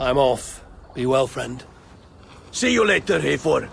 I'm off. Be well, friend. See you later, Eivor.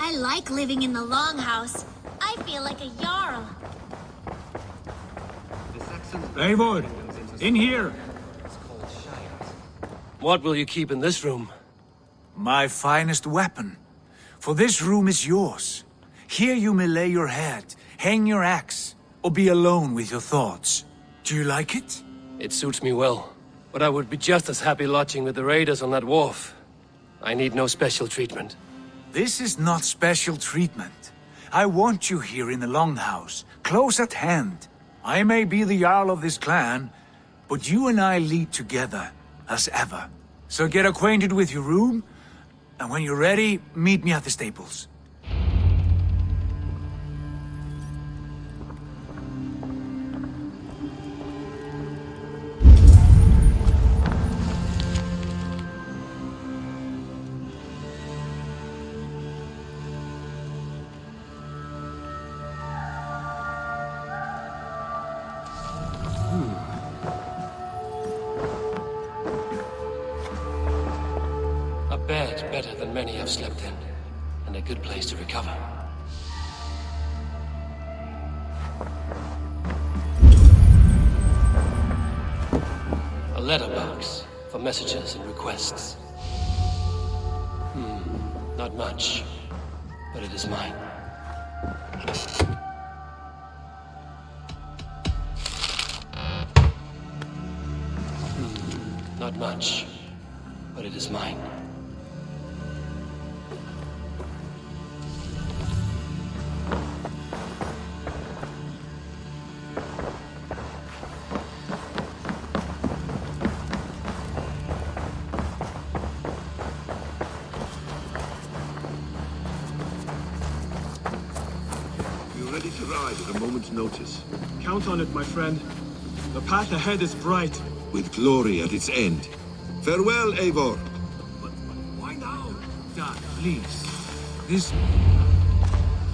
I like living in the Longhouse. I feel like a Jarl. Eivor, in here! What will you keep in this room? My finest weapon. For this room is yours. Here you may lay your head, hang your axe, or be alone with your thoughts. Do you like it? It suits me well. But I would be just as happy lodging with the raiders on that wharf. I need no special treatment. This is not special treatment. I want you here in the Longhouse, close at hand. I may be the Jarl of this clan, but you and I lead together, as ever. So get acquainted with your room, and when you're ready, meet me at the stables. A bed better than many have slept in, and a good place to recover. A letterbox for messages and requests. Not much, but it is mine. Not much, but it is mine. You're ready to ride at a moment's notice. Count on it, my friend. The path ahead is bright. With glory at its end. Farewell, Eivor. But why now? Dad, please. This...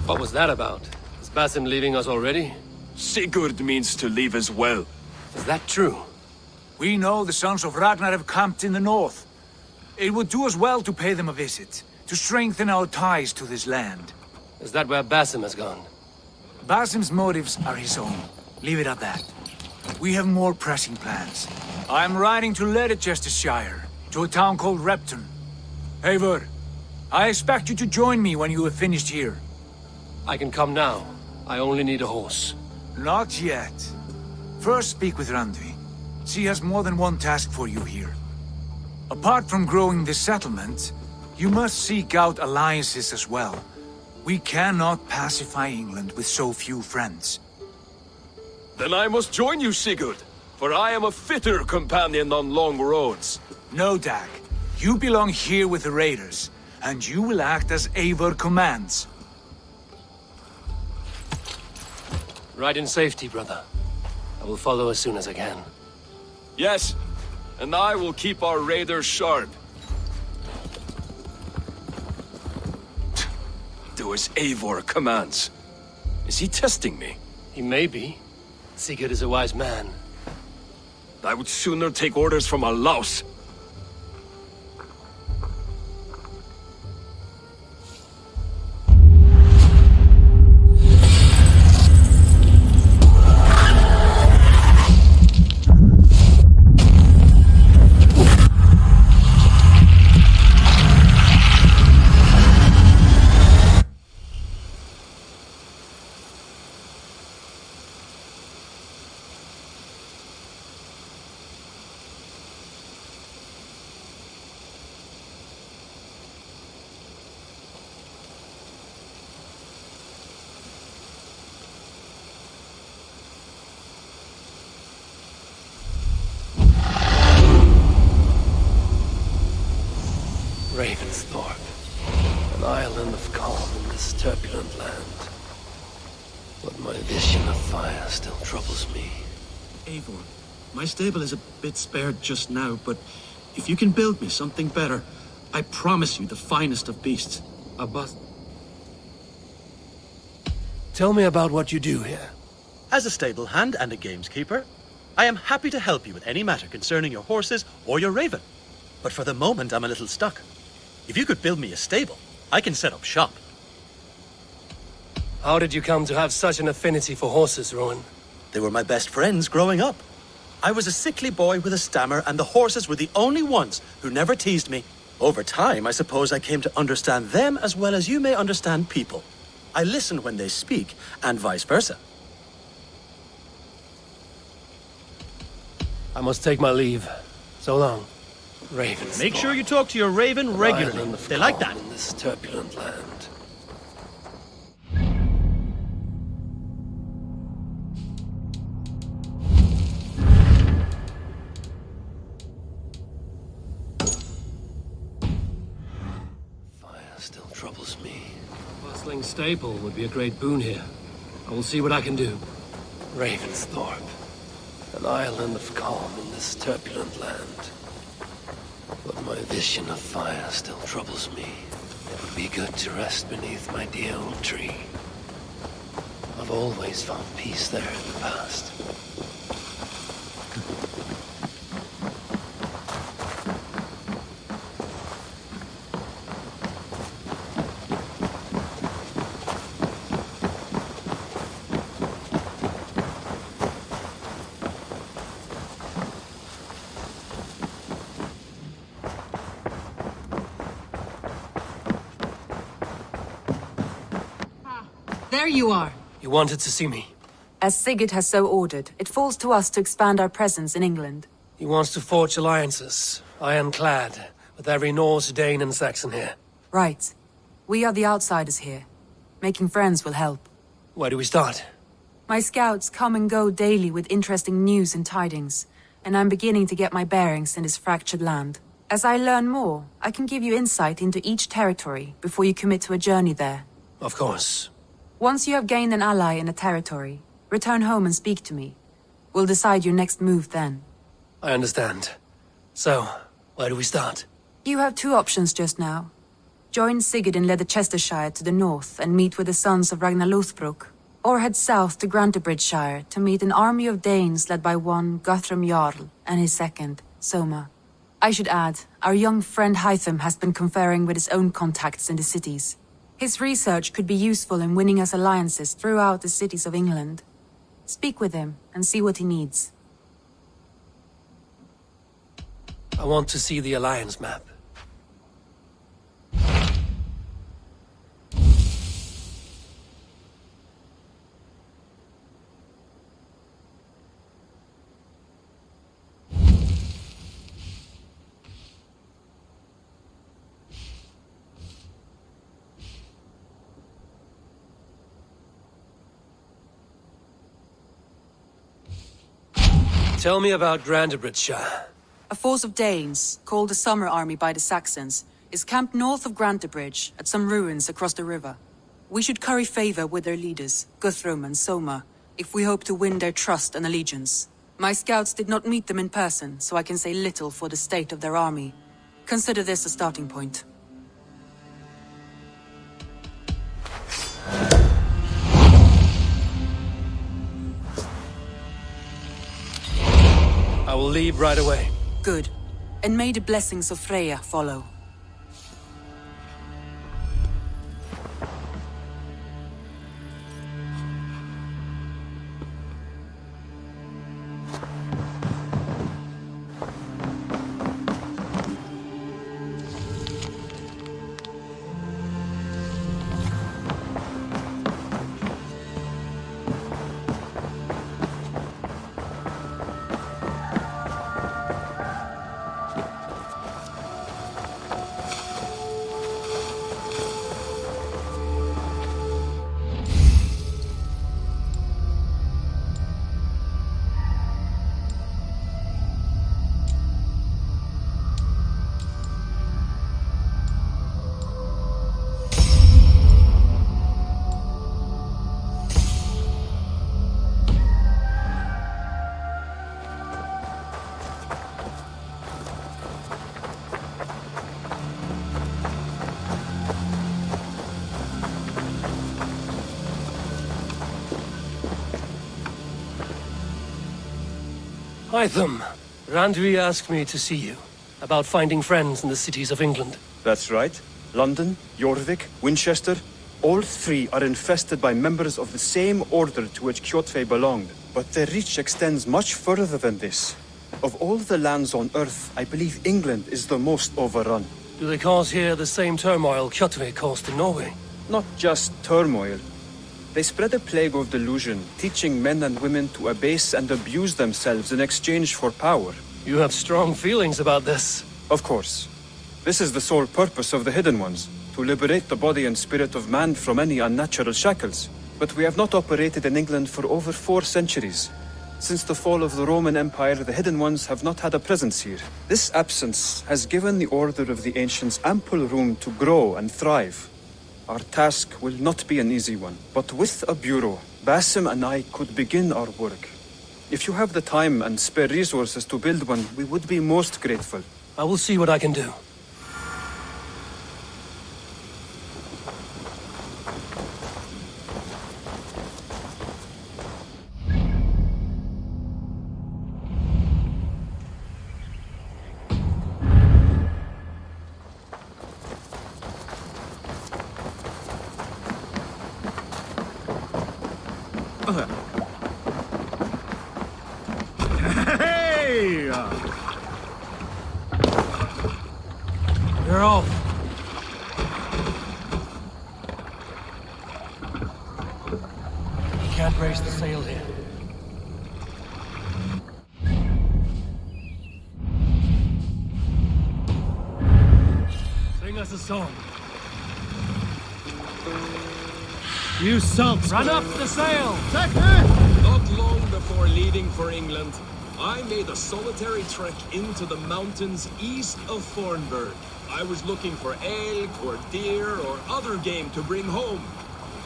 What was that about? Is Basim leaving us already? Sigurd means to leave as well. Is that true? We know the sons of Ragnar have camped in the north. It would do us well to pay them a visit, to strengthen our ties to this land. Is that where Basim has gone? Basim's motives are his own. Leave it at that. We have more pressing plans. I'm riding to Leicestershire, to a town called Repton. Eivor, I expect you to join me when you have finished here. I can come now. I only need a horse. Not yet. First speak with Randvi. She has more than one task for you here. Apart from growing this settlement, you must seek out alliances as well. We cannot pacify England with so few friends. Then I must join you, Sigurd, for I am a fitter companion on long roads. No, Dag. You belong here with the raiders, and you will act as Eivor commands. Ride in safety, brother. I will follow as soon as I can. Yes, and I will keep our raiders sharp. Do as Eivor commands. Is he testing me? He may be. Sigurd is a wise man. I would sooner take orders from a louse. turbulent land. But my vision of fire still troubles me. Eivor, my stable is a bit spared just now, but if you can build me something better, I promise you the finest of beasts. Tell me about what you do here. As a stable hand and a gameskeeper, I am happy to help you with any matter concerning your horses or your raven. But for the moment, I'm a little stuck. If you could build me a stable, I can set up shop. How did you come to have such an affinity for horses, Rowan? They were my best friends growing up. I was a sickly boy with a stammer, and the horses were the only ones who never teased me. Over time, I suppose I came to understand them as well as you may understand people. I listen when they speak, and vice versa. I must take my leave. So long, Ravens. Make sure you talk to your raven regularly. They like that. In this turbulent land. Fire still troubles me. A bustling stable would be a great boon here. I will see what I can do. Ravensthorpe. An island of calm in this turbulent land. But my vision of fire still troubles me. It would be good to rest beneath my dear old tree. I've always found peace there in the past. There you are. You wanted to see me? As Sigurd has so ordered, it falls to us to expand our presence in England. He wants to forge alliances, ironclad, with every Norse, Dane and Saxon here. Right. We are the outsiders here. Making friends will help. Where do we start? My scouts come and go daily with interesting news and tidings, and I'm beginning to get my bearings in this fractured land. As I learn more, I can give you insight into each territory before you commit to a journey there. Of course. Once you have gained an ally in a territory, return home and speak to me. We'll decide your next move then. I understand. So, where do we start? You have two options just now. Join Sigurd in Leicestershire to the north and meet with the sons of Ragnar Lothbrok, or head south to Grantebridgeshire to meet an army of Danes led by one Guthrum Jarl and his second, Soma. I should add, our young friend Hytham has been conferring with his own contacts in the cities. His research could be useful in winning us alliances throughout the cities of England. Speak with him and see what he needs. I want to see the alliance map. Tell me about Grantebridgeshire. A force of Danes, called the Summer Army by the Saxons, is camped north of Grantebridge at some ruins across the river. We should curry favor with their leaders, Guthrum and Soma, if we hope to win their trust and allegiance. My scouts did not meet them in person, so I can say little for the state of their army. Consider this a starting point. I will leave right away. Good. And may the blessings of Freya follow. Hytham, Randvi asked me to see you about finding friends in the cities of England. That's right. London, Jorvik, Winchester, all three are infested by members of the same order to which Kjotve belonged. But their reach extends much further than this. Of all the lands on Earth, I believe England is the most overrun. Do they cause here the same turmoil Kjotve caused in Norway? Not just turmoil. They spread a plague of delusion, teaching men and women to abase and abuse themselves in exchange for power. You have strong feelings about this. Of course. This is the sole purpose of the Hidden Ones, to liberate the body and spirit of man from any unnatural shackles. But we have not operated in England for over 4 centuries. Since the fall of the Roman Empire, the Hidden Ones have not had a presence here. This absence has given the Order of the Ancients ample room to grow and thrive. Our task will not be an easy one, but with a bureau, Basim and I could begin our work. If you have the time and spare resources to build one, we would be most grateful. I will see what I can do. Hey! You're off. You can't raise the sail here. Sing us a song. You salts! Run up the sail! Not long before leaving for England, I made a solitary trek into the mountains east of Thornburg. I was looking for elk or deer or other game to bring home.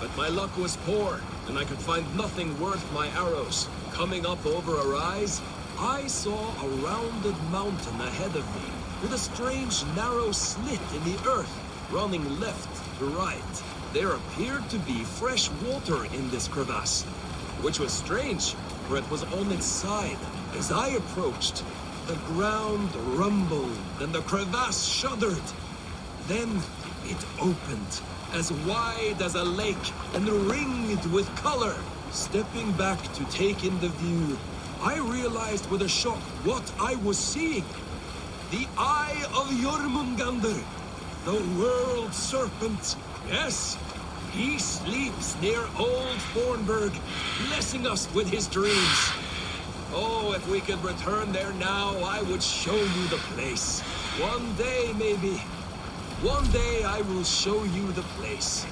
But my luck was poor, and I could find nothing worth my arrows. Coming up over a rise, I saw a rounded mountain ahead of me, with a strange narrow slit in the earth, running left to right. There appeared to be fresh water in this crevasse, which was strange, for it was on its side. As I approached, the ground rumbled and the crevasse shuddered. Then it opened, as wide as a lake and ringed with color. Stepping back to take in the view, I realized with a shock what I was seeing. The Eye of Jormungandr, the World Serpent. Yes, he sleeps near Old Thornburg, blessing us with his dreams. Oh, if we could return there now, I would show you the place. One day, maybe. One day I will show you the place.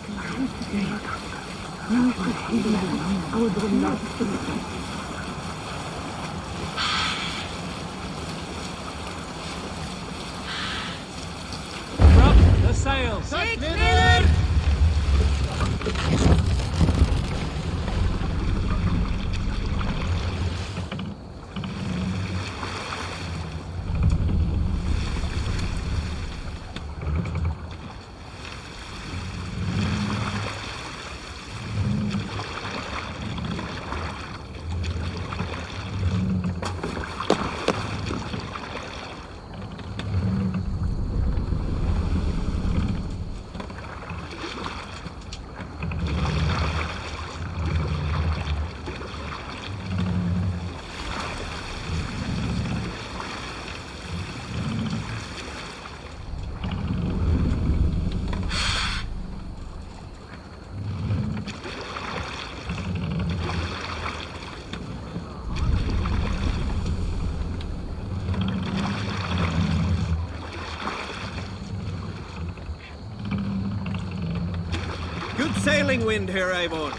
Drop the sails! Good sailing wind here, Eivor.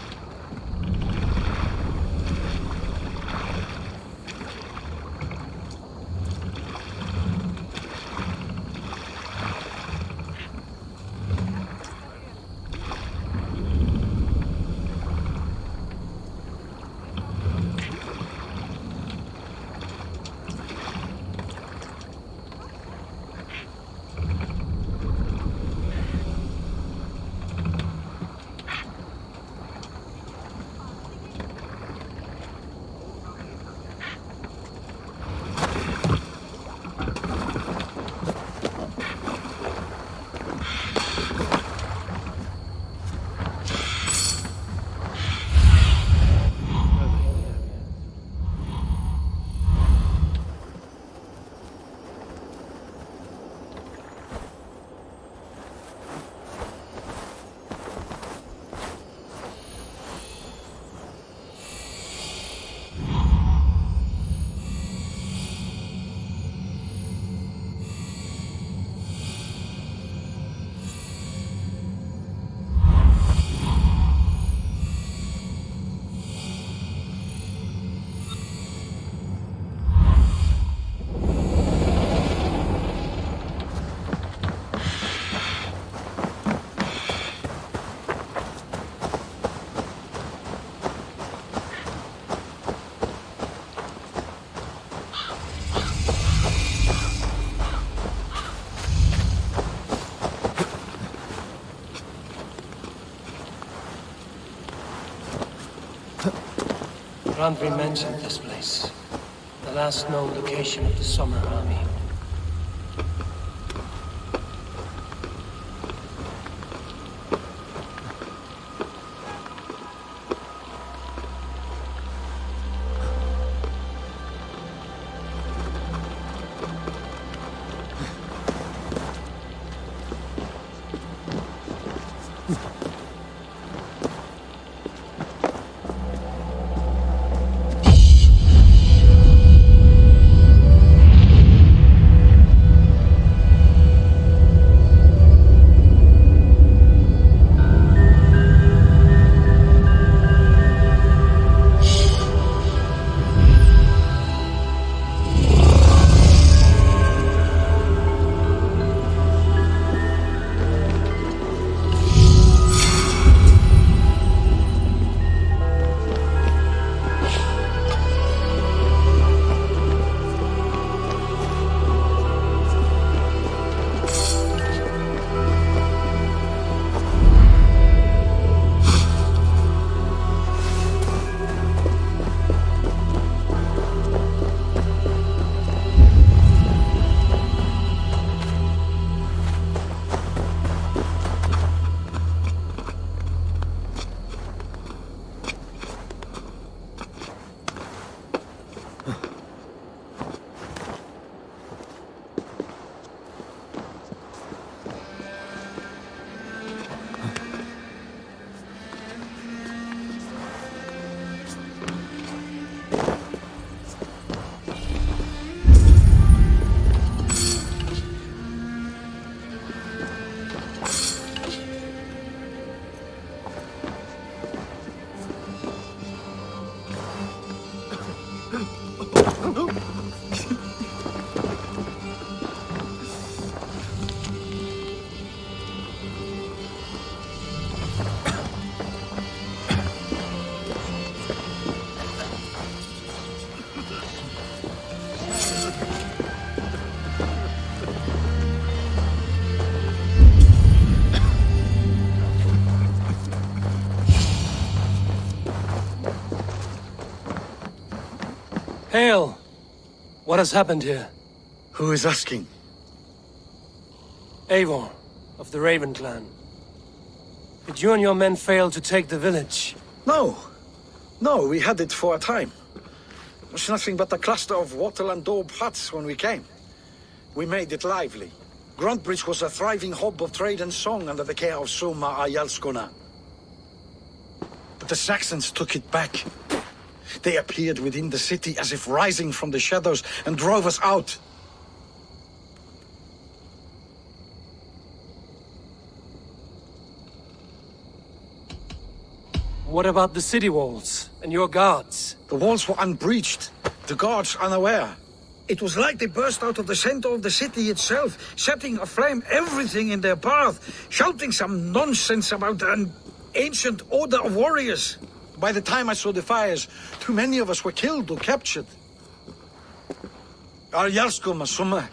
Randvi mentioned this place. The last known location of the Summer Army. Hail! What has happened here? Who is asking? Eivor, of the Raven clan. Did you and your men fail to take the village? No. No, we had it for a time. It was nothing but a cluster of wattle and daub huts when we came. We made it lively. Gruntbridge was a thriving hub of trade and song under the care of Soma Ayalskona. But the Saxons took it back. They appeared within the city as if rising from the shadows and drove us out. What about the city walls and your guards? The walls were unbreached, the guards unaware. It was like they burst out of the center of the city itself, setting aflame everything in their path, shouting some nonsense about an ancient order of warriors. By the time I saw the fires, too many of us were killed or captured. Our Yarsko Summa,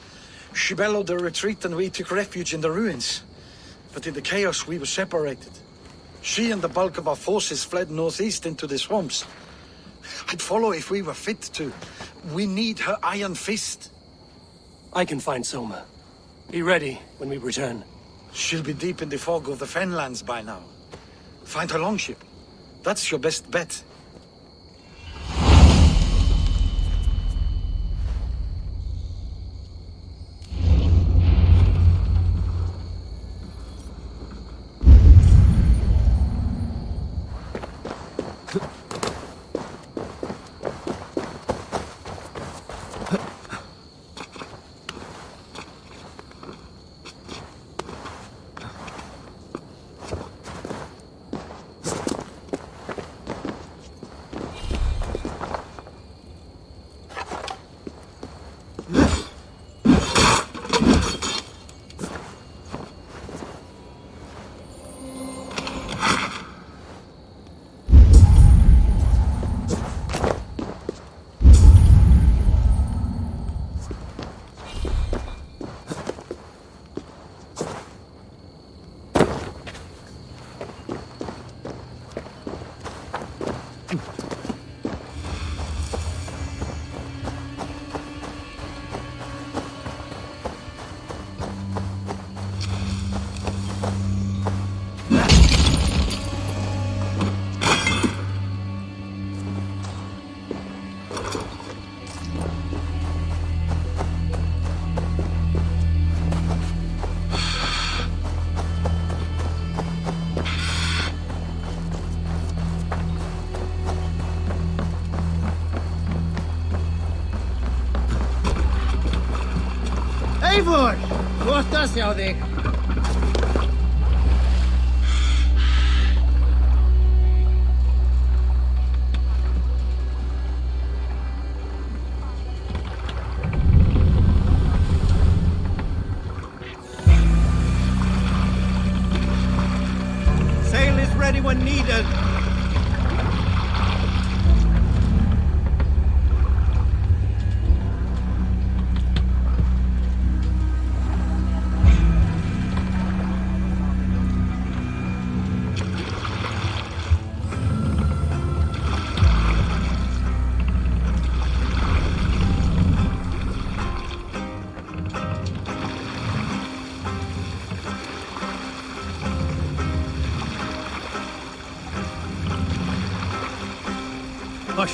she bellowed the retreat and we took refuge in the ruins. But in the chaos we were separated. She and the bulk of our forces fled northeast into the swamps. I'd follow if we were fit to. We need her iron fist. I can find Soma. Be ready when we return. She'll be deep in the fog of the Fenlands by now. Find her longship. That's your best bet. Eivor! Gott að sjá þig. Sail is ready when needed.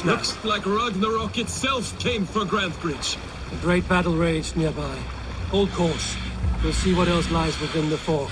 Looks like Ragnarok itself came for Grantebridge. A great battle raged nearby. Hold course. We'll see what else lies within the fog.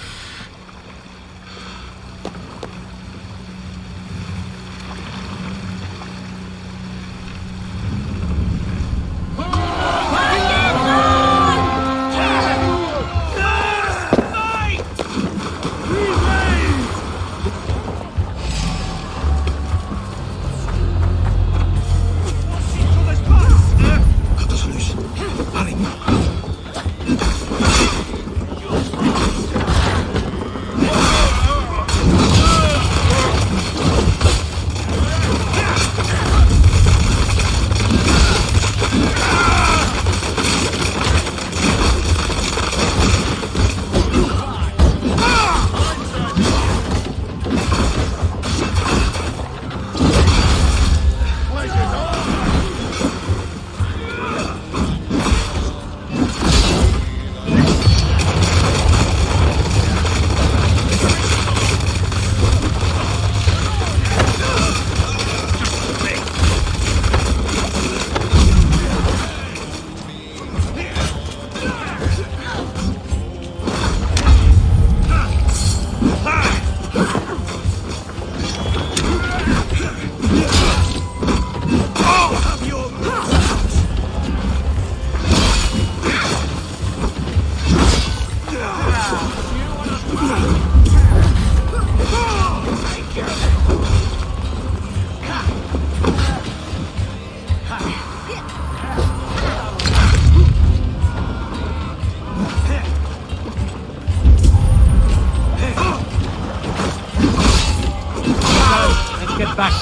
Get back.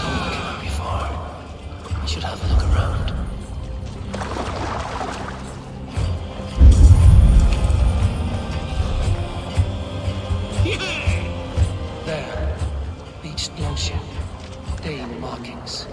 Before. I should have a look around. There. Beached longship. Dane markings.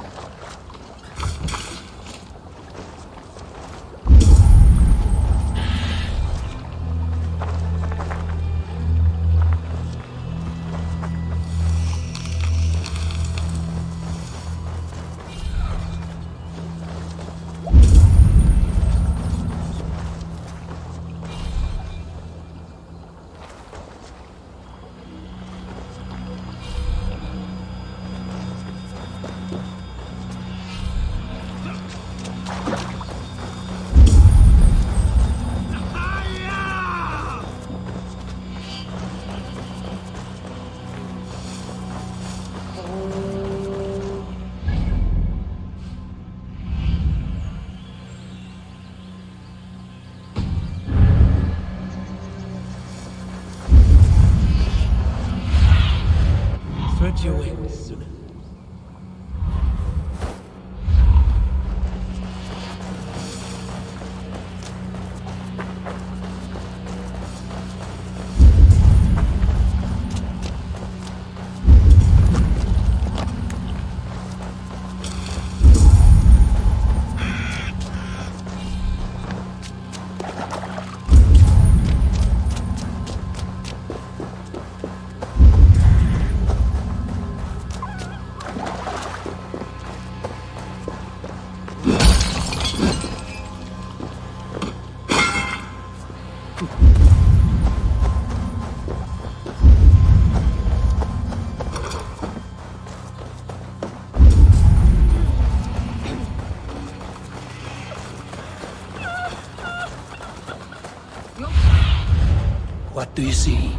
What do you see?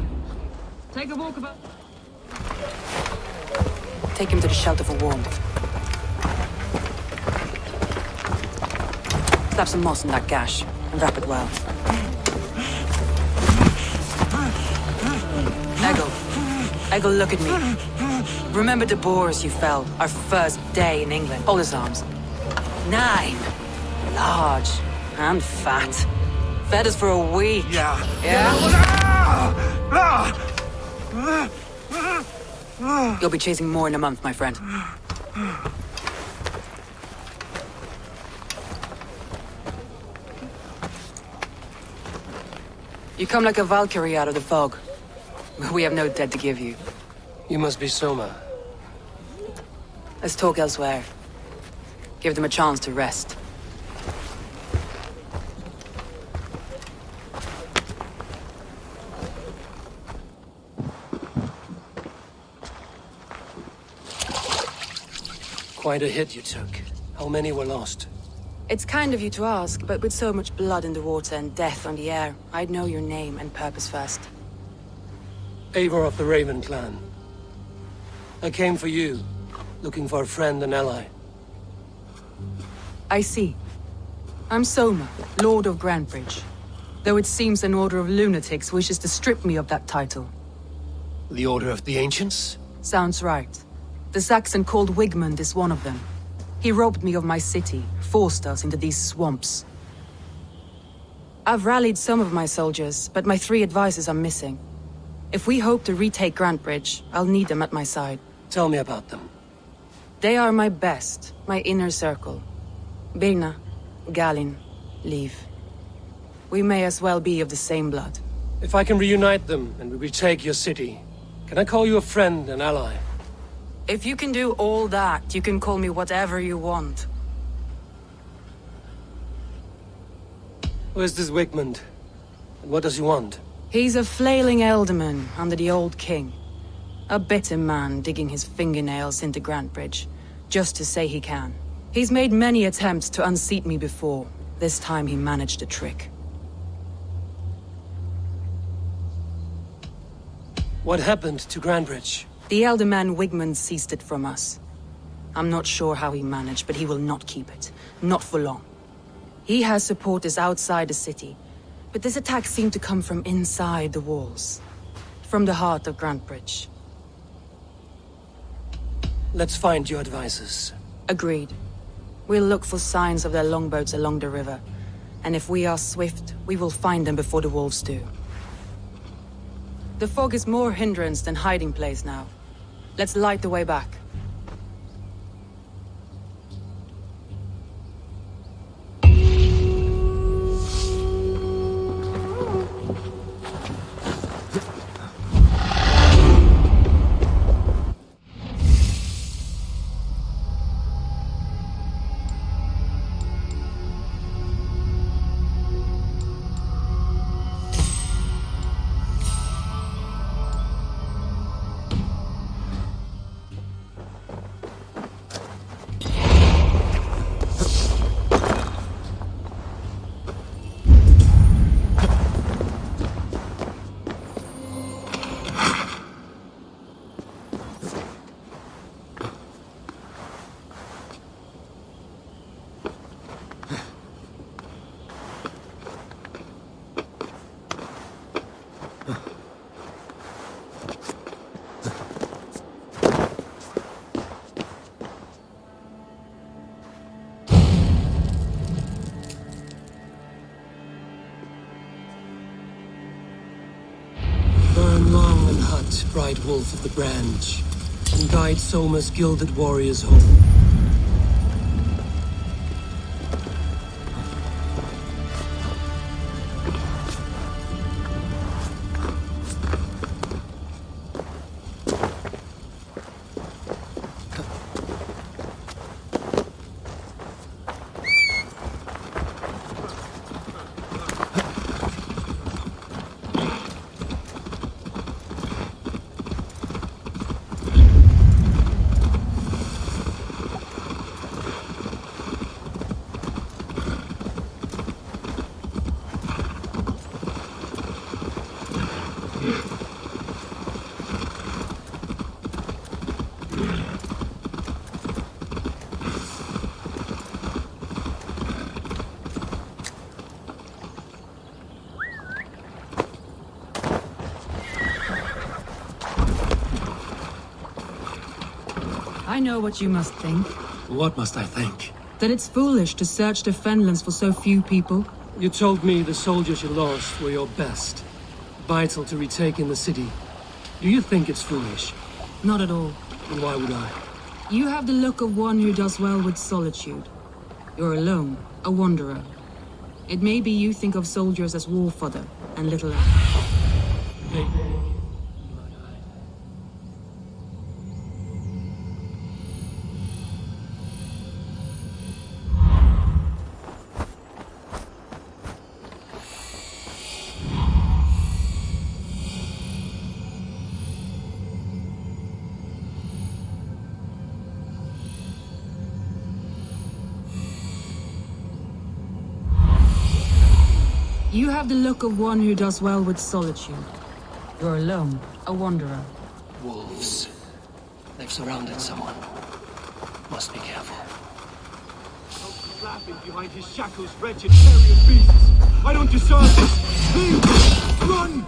Take a walk about. Take him to the shelter for warmth. Slap some moss in that gash and wrap it well. Eggle, look at me. Remember the boars you fell our first day in England? Hold his arms. 9. Large and fat. Fed us for a week. Yeah? You'll be chasing more in a month, my friend. You come like a Valkyrie out of the fog. We have no debt to give you. You must be Soma. Let's talk elsewhere. Give them a chance to rest. Quite a hit you took. How many were lost? It's kind of you to ask, but with so much blood in the water and death on the air, I'd know your name and purpose first. Eivor of the Raven clan. I came for you, looking for a friend and ally. I see. I'm Soma, Lord of Grantebridge. Though it seems an order of lunatics wishes to strip me of that title. The Order of the Ancients? Sounds right. The Saxon called Wigmund is one of them. He robbed me of my city, forced us into these swamps. I've rallied some of my soldiers, but my 3 advisors are missing. If we hope to retake Grantebridge, I'll need them at my side. Tell me about them. They are my best, my inner circle. Birna, Galin, Liv. We may as well be of the same blood. If I can reunite them and we retake your city, can I call you a friend and ally? If you can do all that, you can call me whatever you want. Who is this Wigmund? And what does he want? He's a flailing elderman under the old king. A bitter man digging his fingernails into Grantebridge, just to say he can. He's made many attempts to unseat me before. This time he managed a trick. What happened to Grantebridge? The elderman Wigmund seized it from us. I'm not sure how he managed, but he will not keep it. Not for long. He has supporters outside the city, but this attack seemed to come from inside the walls. From the heart of Grantebridge. Let's find your advisors. Agreed. We'll look for signs of their longboats along the river. And if we are swift, we will find them before the wolves do. The fog is more hindrance than hiding place now. Let's light the way back. Burn long and hot, bright wolf of the branch, and guide Soma's gilded warriors home. I know what you must think. What must I think? That it's foolish to search the Fenlands for so few people. You told me the soldiers you lost were your best. Vital to retaking the city. Do you think it's foolish? Not at all. And why would I? You have the look of one who does well with solitude. You're alone, a wanderer. It may be you think of soldiers as war fodder, and little else. Hey. You have the look of one who does well with solitude. You're alone, a wanderer. Wolves. They've surrounded someone. Must be careful. Laughing behind his shackles, wretched carrion beasts! Why don't you serve this? Leave! Run!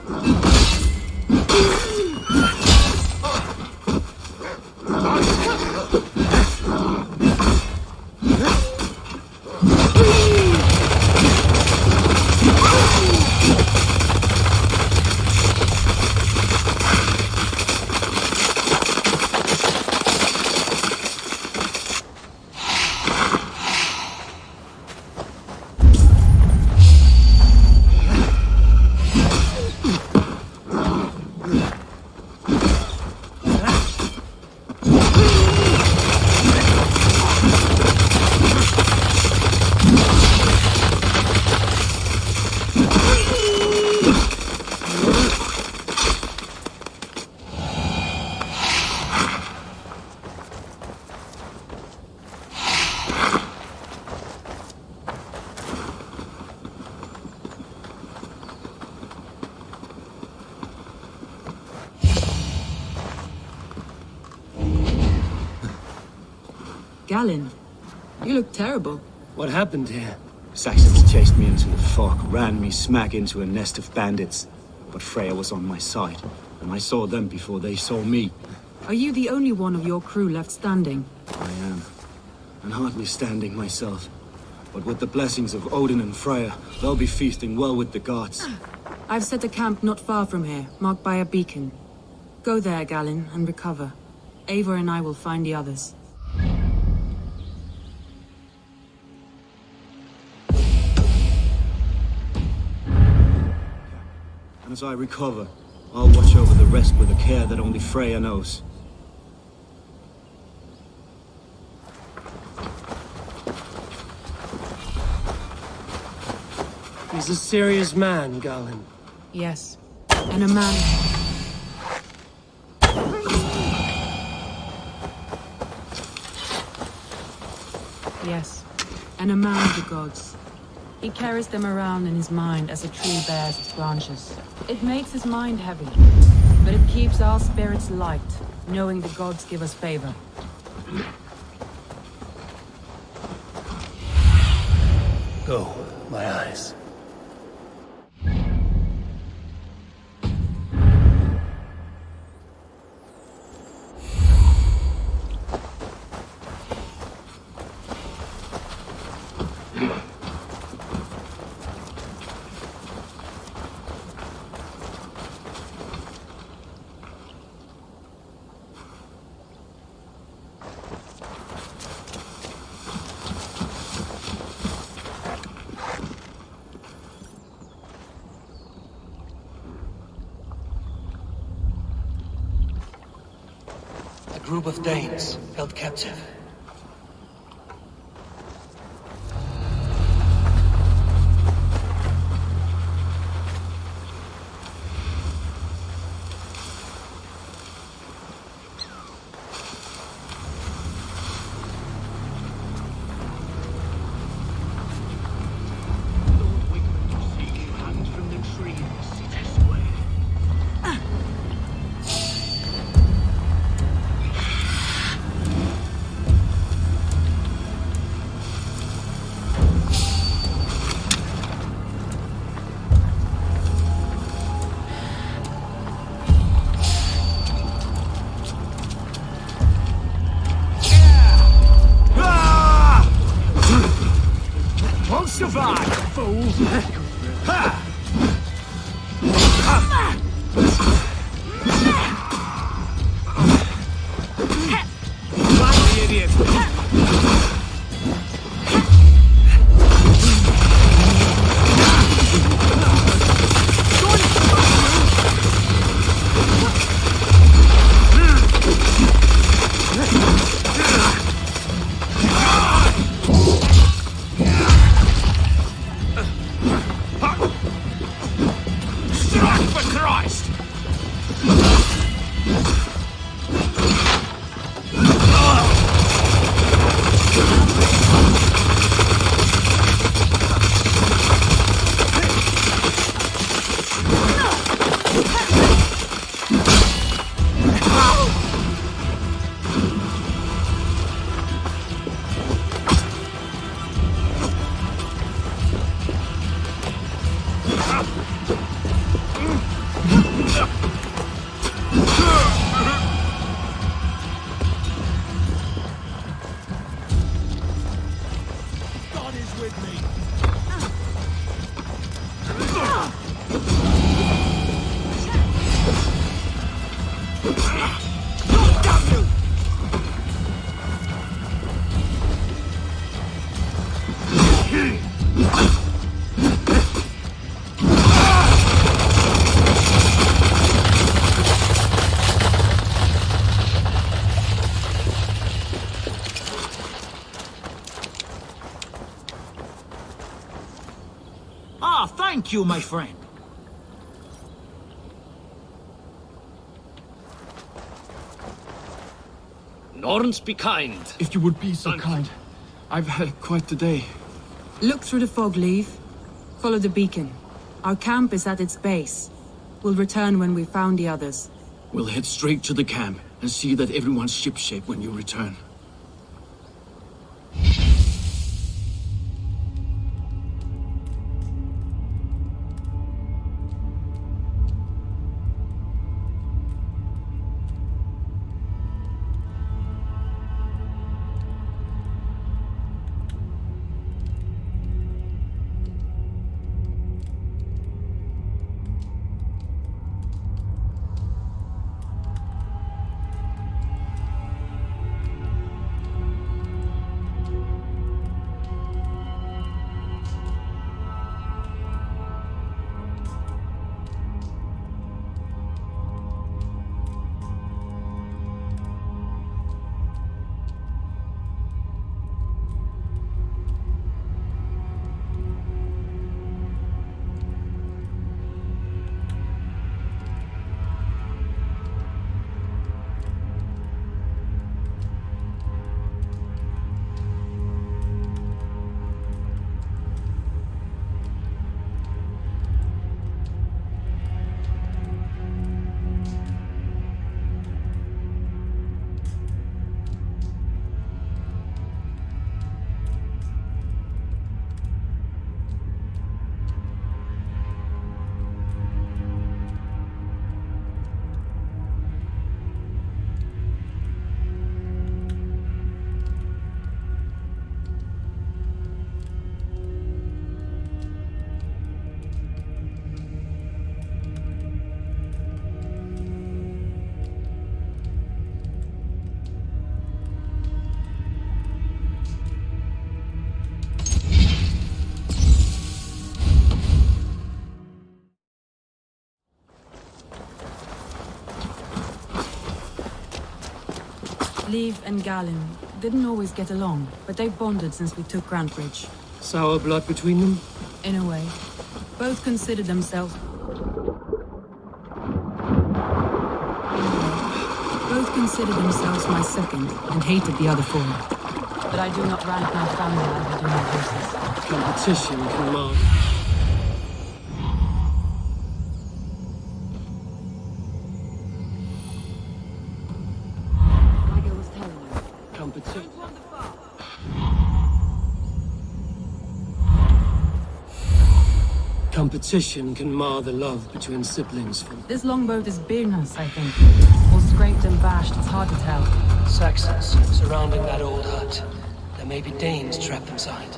Galen, you look terrible. What happened here? Saxons chased me into the fog, ran me smack into a nest of bandits. But Freya was on my side, and I saw them before they saw me. Are you the only one of your crew left standing? I am, and hardly standing myself. But with the blessings of Odin and Freya, they'll be feasting well with the gods. I've set a camp not far from here, marked by a beacon. Go there, Galen, and recover. Eivor and I will find the others. And as I recover, I'll watch over the rest with a care that only Freya knows. He's a serious man, Galen. Yes, and a man... Yes, and a man of the gods. He carries them around in his mind as a tree bears its branches. It makes his mind heavy, but it keeps our spirits light, knowing the gods give us favor. Go, my eyes. A group of Danes held captive. Ah, thank you, my friend. Norns, be kind. If you would be so kind. I've had quite the day. Look through the fog, Leave. Follow the beacon. Our camp is at its base. We'll return when we've found the others. We'll head straight to the camp and see that everyone's shipshape when you return. Leave and Galen didn't always get along, but they've bonded since we took Grantbridge. Sour blood between them? In a way. Both considered themselves... Both considered themselves my second, and hated the other four. But I do not rank my family like I do my horses. Competition can mar... Competition can mar the love between siblings. This longboat is Birnas, I think. Or scraped and bashed, it's hard to tell. Saxons surrounding that old hut. There may be Danes trapped inside.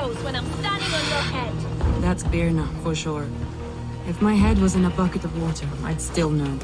toes when I'm standing on your head. That's Birna, for sure. If my head was in a bucket of water, I'd still know.